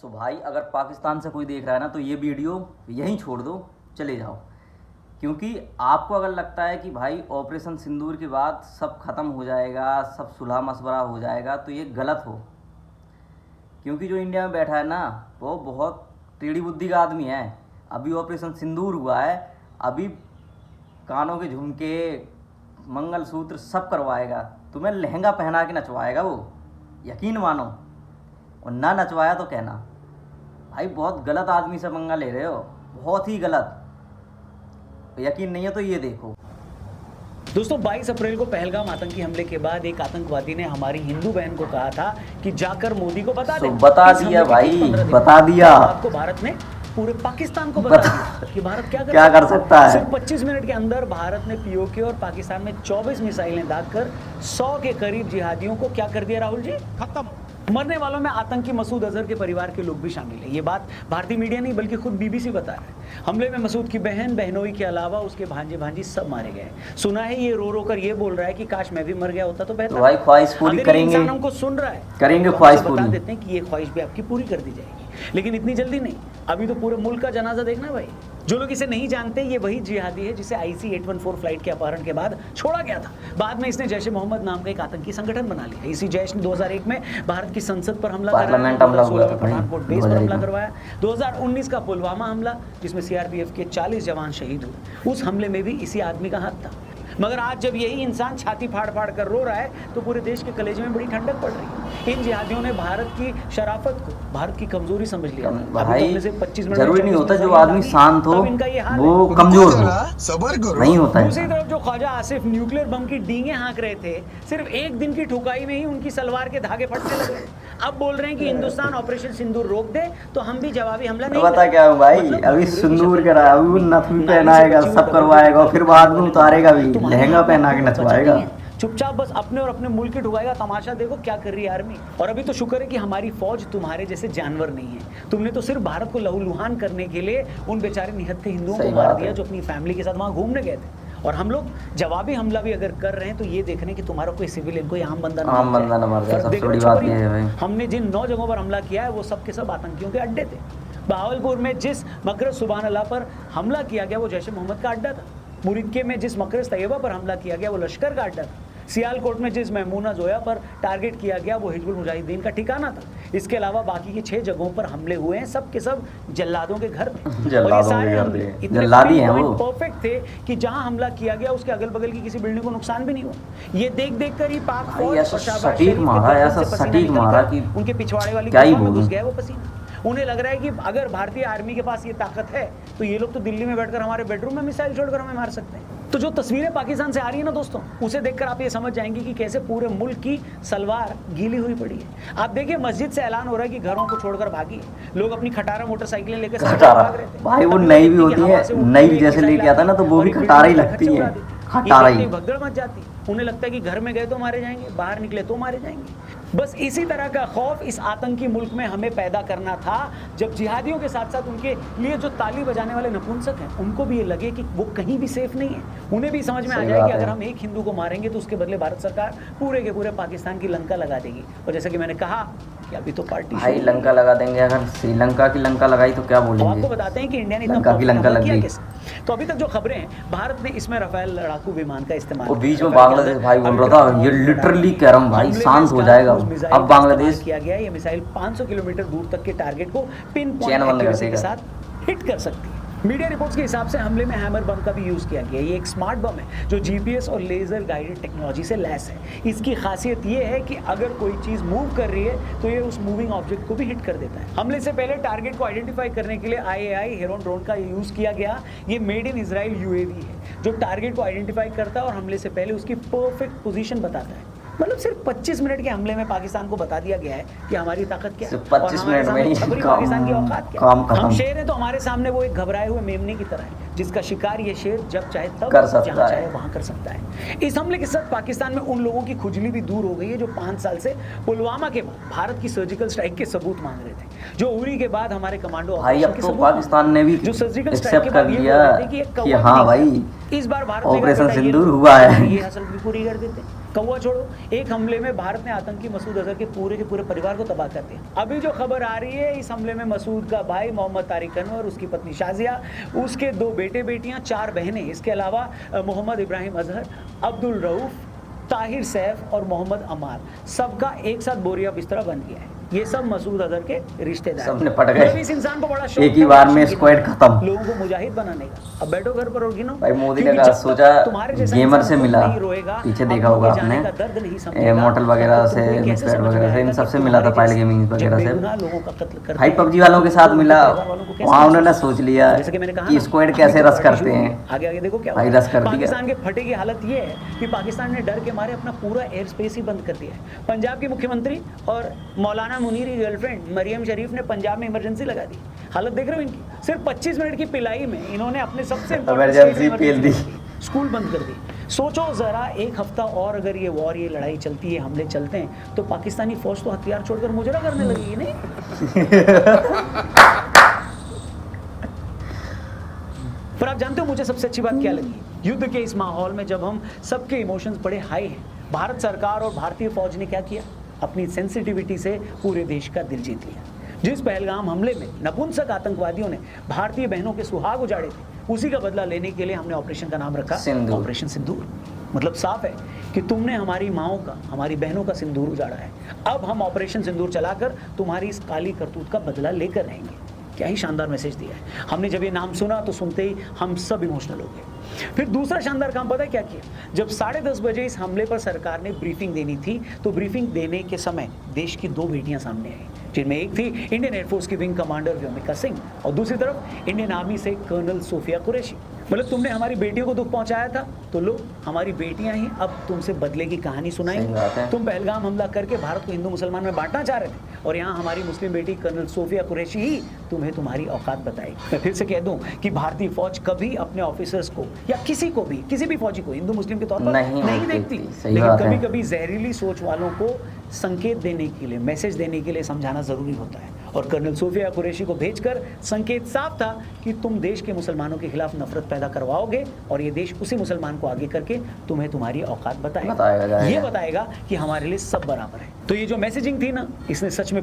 सो भाई अगर पाकिस्तान से कोई देख रहा है ना तो ये वीडियो यहीं छोड़ दो, चले जाओ। क्योंकि आपको अगर लगता है कि भाई ऑपरेशन सिंदूर के बाद सब ख़त्म हो जाएगा, सब सुलह मशवरा हो जाएगा, तो ये गलत हो। क्योंकि जो इंडिया में बैठा है ना वो बहुत टेढ़ी बुद्धि का आदमी है। अभी ऑपरेशन सिंदूर हुआ है, अभी कानों के झुमके, मंगलसूत्र सब करवाएगा, तुम्हें लहंगा पहना के नचवाएगा वो, यकीन मानो। और ना नचवाया तो कहना। भाई बहुत गलत आदमी से पंगा ले रहे हो, बहुत ही गलत। यकीन नहीं है तो ये देखो। दोस्तों 22 अप्रैल को पहलगाम आतंकी हमले के बाद एक आतंकवादी ने हमारी हिंदू बहन को कहा था कि जाकर मोदी को बता दे। बता दिया भाई, बता दिया आपको। भारत ने पूरे पाकिस्तान को बता दिया कि भारत क्या कर सकता है। सिर्फ 25 मिनट के अंदर भारत ने पीओके और पाकिस्तान में 24 मिसाइलें दागकर 100 के करीब जिहादियों को क्या कर दिया राहुल जी, खत्म। मरने वालों में आतंकी मसूद अजहर के परिवार के लोग भी शामिल हैं। ये बात भारतीय मीडिया नहीं बल्कि खुद बीबीसी बता रहा है। हमले में मसूद की बहन, बहनोई के अलावा उसके भांजे भांजी सब मारे गए। सुना है ये रो रो कर ये बोल रहा है कि काश मैं भी मर गया होता तो बेहतर। भाई ख्वाहिश पूरी करेंगे, इंसान हमको सुन रहा है, करेंगे ख्वाहिश पूरी। बता देते हैं कि ये ख्वाहिश भी आपकी पूरी कर दी जाएगी, लेकिन इतनी जल्दी नहीं। अभी तो पूरे मुल्क का जनाजा देखना भाई। जो लोग इसे नहीं जानते, ये वही जिहादी है जिसे IC-814 फ्लाइट के अपहरण के बाद छोड़ा गया था। बाद में इसने जैश ए मोहम्मद नाम का एक आतंकी संगठन बना लिया। इसी जैश ने 2001 में भारत की संसद पर हमला कराया, 2016 में पठानकोट बेस पर हमला करवाया, 2019 का पुलवामा हमला जिसमें CRPF के 40 जवान शहीद हुए, उस हमले में भी इसी आदमी का हाथ था। मगर आज जब यही इंसान छाती फाड़ फाड़ कर रो रहा है तो पूरे देश के कलेजे में बड़ी ठंडक पड़ रही है। इन जिहादियों ने भारत की शराफत को भारत की कमजोरी समझ लिया। भाई से 25 मिनट जरूरी नहीं होता जो आदमी शांत हो वो कमजोर हो, सबर करो, नहीं होता है। दूसरी तरफ जो ख्वाजा आसिफ न्यूक्लियर बम की डींगे हाँक रहे थे, सिर्फ एक दिन की ठुकाई में ही उनकी सलवार के धागे फटने लगे। अब बोल रहे हैं कि हिंदुस्तान ऑपरेशन सिंदूर रोक दे तो हम भी जवाबी हमला नहीं पता क्या है भाई, अभी सिंदूर करा, अभी नथ भी पहनाएगा, सब करवाएगा, फिर बाद में उतारेगा भी, लहंगा पहना के नचवाएगा। चुपचाप बस अपने और अपने मुल्क की ठुकाएगा। तमाशा देखो क्या कर रही है आर्मी। और अभी तो शुक्र है कि हमारी फौज तुम्हारे जैसे जानवर नहीं है। तुमने तो सिर्फ भारत को लहूलुहान करने के लिए उन बेचारे निहत्थे हिंदुओं को मार दिया जो अपनी फैमिली के साथ वहां घूमने गए थे। और हम लोग जवाबी हमला भी अगर कर रहे हैं तो ये देख रहे हैं कि तुम्हारा कोई सिविलियन, कोई आम बंदा न मर जाए। सबसे बड़ी बात ये है भाई, हमने जिन 9 जगहों पर हमला किया है वो सब के सब आतंकियों के अड्डे थे। बहावलपुर में जिस मकर सुबहान अल्लाह पर हमला किया गया वो जैश ए मोहम्मद का अड्डा था। मुरिक्के में जिस मकर तैयबा पर हमला किया गया वो लश्कर का अड्डा था। सियालकोट में जिस महमूना जोया पर टारगेट किया गया वो हिजबुल मुजाहिदीन का ठिकाना था। इसके अलावा बाकी के 6 जगहों पर हमले हुए हैं, सब के सब जल्लादों के घर थे। जल्लादी हैं वो। परफेक्ट थे कि जहां हमला किया गया उसके अगल बगल की किसी बिल्डिंग को नुकसान भी नहीं हुआ। ये देख देख कर ही पाक फौज सटीक मारा कि उनके पिछवाड़े वाली घुस गया वो पसीना। उन्हें लग रहा है कि अगर भारतीय आर्मी के पास ये ताकत है तो ये लोग तो दिल्ली में बैठकर हमारे बेडरूम में मिसाइल छोड़कर हमें मार सकते हैं। तो जो तस्वीरें पाकिस्तान से आ रही है ना दोस्तों, उसे देखकर आप ये समझ जाएंगे कि कैसे पूरे मुल्क की सलवार गीली हुई पड़ी है। आप देखिए मस्जिद से ऐलान हो रहा है कि घरों को छोड़कर भागिए। लोग अपनी खटारा मोटरसाइकिलें लेकर भाग रहे थे। भाई वो नई भी होती है, नई जैसे लेके आता ना तो वो भी खटारा ही लगती है, खटारा ही भगदड़ मच जाती। उन्हें लगता है कि घर में गए तो मारे जाएंगे, बाहर निकले तो मारे जाएंगे। बस इसी तरह का खौफ इस आतंकी मुल्क में हमें पैदा करना था, जब जिहादियों के साथ साथ उनके लिए जो ताली बजाने वाले नपुंसक हैं उनको भी ये लगे कि वो कहीं भी सेफ नहीं है। उन्हें भी समझ में आ जाए कि अगर हम एक हिंदू को मारेंगे तो उसके बदले भारत सरकार पूरे के पूरे पाकिस्तान की लंका लगा देगी। और जैसा कि मैंने कहा कि अभी तो पार्टी भाई लंका लगा देंगे। अगर श्रीलंका की लंका लगाई तो क्या बोलेंगे। आपको बताते हैं कि इंडिया ने लंका की लंका लग गई। तो अभी तक जो खबरें हैं, भारत ने इसमें राफेल लड़ाकू विमान का इस्तेमाल, वो बीच में बांग्लादेश भाई बोल रहा था, ये लिटरली कह रहा हूं भाई शांत हो जाएगा। अब बांग्लादेश किया गया, ये मिसाइल 500 किलोमीटर दूर तक के टारगेट को पिन पॉइंट के साथ हिट कर सकती है। मीडिया रिपोर्ट्स के हिसाब से हमले में हैमर बम का भी यूज किया गया। ये एक स्मार्ट बम है जो GPS और लेजर गाइडेड टेक्नोलॉजी से लैस है। इसकी खासियत ये है कि अगर कोई चीज मूव कर रही है तो ये उस मूविंग ऑब्जेक्ट को भी हिट कर देता है। हमले से पहले टारगेट को आइडेंटिफाई करने के लिए IAI हेरोन ड्रोन का यूज किया गया। ये मेड इन इजराइल UAV है जो टारगेट को आइडेंटिफाई करता है और हमले से पहले उसकी परफेक्ट पोजीशन बताता है। मतलब सिर्फ 25 मिनट के हमले में पाकिस्तान को बता दिया गया है कि हमारी ताकत क्या है, 25 मिनट में ही पाकिस्तान की औकात क्या है। हम शेर हैं तो हमारे सामने वो एक घबराए हुए मेमने की तरह है जिसका शिकार ये शेर जब चाहे तब जहां चाहे वहां कर सकता है। इस हमले के साथ पाकिस्तान में उन लोगों की खुजली भी दूर हो गई है जो 5 साल से पुलवामा के बाद भारत की सर्जिकल स्ट्राइक के सबूत मांग रहे थे, जो उरी के बाद हमारे कमांडो ऑपरेशन के सबूत पाकिस्तान ने भी जो सर्जिकल स्ट्राइक के बाद कि हाँ भाई इस बार भारत ऑपरेशन सिंदूर हुआ है, ये हासिल भी पूरी कर देते। कौवा छोड़ो, एक हमले में भारत ने आतंकी मसूद अजहर के पूरे परिवार को तबाह कर दिया। अभी जो खबर आ रही है, इस हमले में मसूद का भाई मोहम्मद तारिक अनवर, उसकी पत्नी शाजिया, उसके 2 बेटे बेटियां, 4 बहनें, इसके अलावा मोहम्मद इब्राहिम अजहर, अब्दुल रऊफ, ताहिर सैफ और मोहम्मद अमार, सबका एक साथ बोरिया बिस्तरा बन गया है। ये सब मसूद अजहर के रिश्तेदार सबने पट गए। इस इंसान को बड़ा शौक एक ही बार में स्क्वाड खत्म, लोगों को मुजाहिद बनाने का। अब बैठो घर पर और गिनो। भाई मोदी ने कहा सोचा गेमर से मिला, पीछे देखा होगा आपने मॉडल वगैरह से, मिक्सर वगैरह से, इन सबसे मिला था पायल गेमिंग वगैरह से। भाई पबजी वालों के साथ मिला, वहाँ उन्होंने सोच लिया कि स्क्वाड कैसे रस करते हैं। आगे आगे देखो क्या भाई रस कर दिया। पाकिस्तान के फटे की हालत ये है कि पाकिस्तान ने डर के मारे अपना पूरा एयर स्पेस ही बंद कर दिया है। पंजाब के मुख्यमंत्री और मौलाना मुनीर की गर्लफ्रेंड मरियम शरीफ ने पंजाब में इमरजेंसी लगा दी। हालत देख रहे हो इनकी, सिर्फ 25 मिनट की पिलाई में इन्होंने अपने सबसे इमरजेंसी पेल दी, स्कूल बंद कर दी। सोचो जरा, एक हफ्ता और अगर ये वॉर, ये लड़ाई चलती है, हमले चलते हैं, तो पाकिस्तानी फौज तो हथियार छोड़कर मुजरा करने लगेगी नहीं? पर आप जानते हो मुझे सबसे अच्छी बात क्या लगी? युद्ध के इस माहौल में जब हम सबके इमोशंस बड़े हाई हैं, भारत सरकार और भारतीय फौज ने क्या किया? अपनी सेंसिटिविटी से पूरे देश का दिल जीत लिया। जिस पहलगाम हमले में नपुंसक आतंकवादियों ने भारतीय बहनों के सुहाग उजाड़े थे, उसी का बदला लेने के लिए हमने ऑपरेशन का नाम रखा ऑपरेशन सिंदूर। मतलब साफ है कि तुमने हमारी माओं का, हमारी बहनों का सिंदूर उजाड़ा है। अब हम ऑपरेशन सिंदूर चलाकर तुम्हारी इस काली करतूत का बदला लेकर रहेंगे। क्या ही शानदार मैसेज दिया है। हमने जब ये नाम सुना तो सुनते ही हम सब इमोशनल हो गए। फिर दूसरा शानदार काम पता है क्या किया? जब 10:30 बजे इस हमले पर सरकार ने ब्रीफिंग देनी थी, तो ब्रीफिंग देने के समय देश की 2 बेटियां सामने आई, जिनमें एक थी इंडियन एयरफोर्स की विंग कमांडर व्योमिका सिंह और दूसरी तरफ इंडियन आर्मी से कर्नल सोफिया कुरैशी। मतलब तुमने हमारी बेटियों को दुख पहुंचाया था, तो लो हमारी बेटियां ही अब तुमसे बदले की कहानी सुनाएंगी। तुम पहलगाम हमला करके भारत को हिंदू मुसलमान में बांटना चाह रहे थे, और यहाँ हमारी मुस्लिम बेटी कर्नल सोफिया कुरैशी ही तुम्हें तुम्हारी औकात बताएगी। मैं फिर से कह दूं कि भारतीय फौज कभी अपने ऑफिसर्स को या किसी को भी, किसी भी फौजी को हिंदू मुस्लिम के तौर पर नहीं देखती, लेकिन कभी कभी जहरीली सोच वालों को संकेत देने के लिए, मैसेज देने के लिए समझाना जरूरी होता है। और कर्नल सोफिया कुरैशी को भेजकर संकेत साफ था कि तुम देश के मुसलमानों के खिलाफ नफरत पैदा करवाओगे, और ये देश उसी मुसलमान को आगे करके तुम्हें तुम्हारी औकात बताएगा। ये बताएगा कि हमारे लिए सब बराबर है। तो ये जो मैसेजिंग थी ना, इसने सच में